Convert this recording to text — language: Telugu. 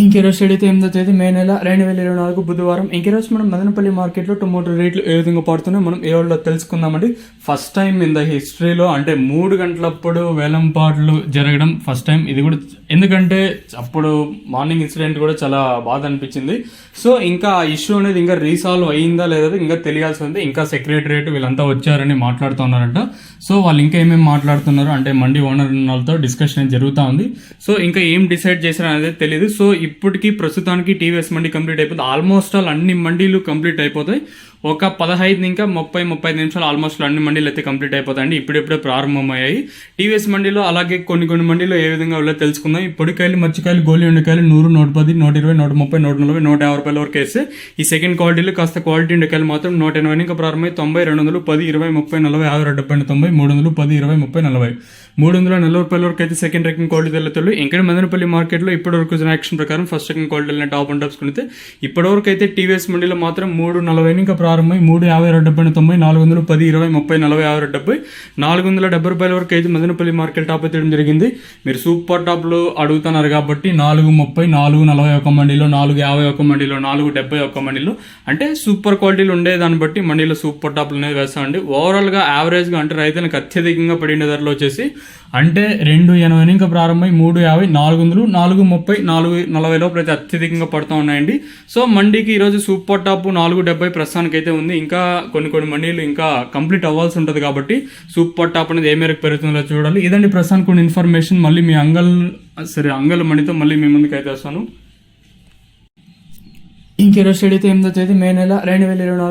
ఇంకెరోజు అయితే 8వ తేదీ మే నెల 2024 బుధవారం. ఇంకెరోజు మనం మదనపల్లి మార్కెట్లో టొమాటో రేట్లు ఏ విధంగా పడుతున్నాయో మనం ఏ వాళ్ళలో తెలుసుకుందామండి. ఫస్ట్ టైం ఇన్ ద హిస్టరీలో అంటే 3 గంటలప్పుడు వేలంపాట్లు జరగడం ఫస్ట్ టైం ఇది కూడా. ఎందుకంటే అప్పుడు మార్నింగ్ ఇన్సిడెంట్ కూడా చాలా బాధ అనిపించింది. సో ఇంకా ఆ ఇష్యూ అనేది ఇంకా రీసాల్వ్ అయ్యిందా లేదా ఇంకా తెలియాల్సి ఉంది. ఇంకా సెక్రటరేట్ వీళ్ళంతా వచ్చారని మాట్లాడుతున్నారంట. సో వాళ్ళు ఇంకా ఏమేమి మాట్లాడుతున్నారు అంటే మండీ ఓనర్ వాళ్ళతో డిస్కషన్ జరుగుతూ ఉంది. సో ఇంకా ఏం డిసైడ్ చేశారు అనేది తెలియదు. సో ఇప్పటికీ ప్రస్తుతానికి టీవీఎస్ మండీ కంప్లీట్ అయిపోతుంది. ఆల్మోస్ట్ ఆల్ అన్ని మండీలు కంప్లీట్ అయిపోతాయి. ఒక 15 ఇంకా 30-35 నిమిషాలు ఆల్మోస్ట్ అన్ని మండీలు అయితే కంప్లీట్ అయిపోతాయండి. ఇప్పుడే ప్రారంభమయ్యాయి టీవీఎస్ మండీలో. అలాగే కొన్ని మండీలో ఏ విధంగా వెళ్ళో తెలుసుకుందాం. ఈ పొడికాయలు, మచ్చికాయలు, గోలి ఉండకాయలు 100, 110, 120, 130, 140, 150 రూపాయల వరకు వేస్తే ఈ సెకండ్ క్వాలిటీలు కాస్త క్వాలిటీ ఉండకాయలు మాత్రం 180 ఇంకా ప్రారంభమై 90, 200, 10, 20, 30, 40, 50, 70, 90, 300, 10, 20, 30, 40, 340 రూపాయల వరకు అయితే సెకండ్ ర్యాంకింగ్ క్వాలిటీ వెళ్తాడు. ఇంకా మదనపల్లి మార్కెట్లో ఇప్పటివరకు యాక్షన్ ప్రకారం ఫస్ట్ సెకండ్ క్వాలిటీ వెళ్ళిన టాప్ అండ్ టాప్స్ కొనితే ఇప్పటివరకు అయితే టీవీఎస్ మండీలో మాత్రం 340 ఇంకా ప్రారంభమై 350, 70, 90, 400, 10, 20, 30, 40, 50, 70, 470 రూపాయల వరకు అయితే మదనపల్లి మార్కెట్ టాప్ అయితే జరిగింది. మీరు సూపర్ టాప్లు అడుగుతున్నారు కాబట్టి 430, 441 మండీలో, 451 మండీలో, 471 మండీలో అంటే సూపర్ క్వాలిటీలు ఉండే దాన్ని బట్టి మండీలో సూపర్ టాప్లు అనేది వేస్తామండి. ఓవరాల్గా యావరేజ్గా అంటే రైతులకు అత్యధికంగా పడిన ధరలు వచ్చేసి అంటే 280 ఇంకా ప్రారంభమై 350, 400, 430, 440 లోపల అయితే అత్యధికంగా పడుతూ ఉన్నాయండి. సో మండీకి ఈరోజు సూపర్ టాప్ 470 ప్రస్తుతానికి అయితే ఉంది. ఇంకా కొన్ని మండీలు ఇంకా కంప్లీట్ అవ్వాల్సి ఉంటుంది కాబట్టి సూపర్ టాప్ అనేది ఏ మేరకు పెరుగుతుందో చూడాలి. ఇదండి ప్రస్తుతానికి కొన్ని ఇన్ఫర్మేషన్. మళ్ళీ మీ అంగల్ మండితో మళ్ళీ మీ ముందుకు అయితే వస్తాను. ఇంకెరోజు అయితే 8వ తేదీ మే నెల 2024